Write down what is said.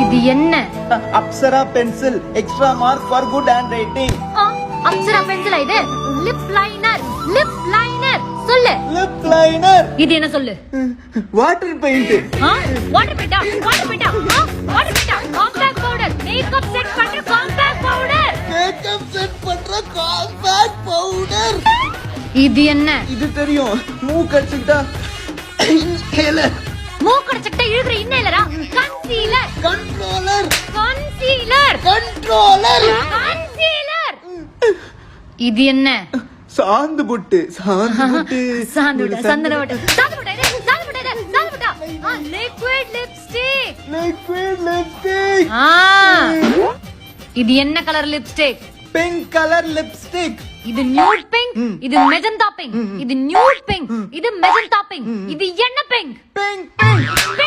இது என்ன? Apsara pencil, extra mark for good handwriting. Apsara பென்சிலா இது? லிப் லைனர், லிப் லைனர் சொல்லு. Lip liner. இது என்ன சொல்லு? Water paint. வாட்டர் பெயிண்டா? வாட்டர் பெயிண்டா? வாட்டர் பெயிண்டா? காம்பாக்ட் பவுடர், மேக்கப் செட் பண்ற காம்பாக்ட் பவுடர். மேக்கப் செட் பண்ற காம்பாக்ட் பவுடர். இது என்ன? இது தெரியும். மூக்கு அடிச்சுக்கிட்டா இன்ஹேலர். மூக்கு அடிச்சுக்கிட்டா இழுக்குற இன்னேலரா? Concealer. Controller. Concealer. Controller. Concealer. இது என்ன? சாந்து புட்டு. சாந்து புட்டு. சாந்து புட்டு, சந்தன புட்டு. சாந்து புட்டு இது, சாந்து புட்டு இது, சாந்து புட்டா. Liquid lipstick. Liquid lipstick. இது என்ன colour lipstick? Pink colour lipstick. இது நியூட் பிங்க், இது மெஜந்தா பிங்க், இது நியூட் பிங்க், இது மெஜந்தா பிங்க், இது என்ன பிங்க்? Pink pink.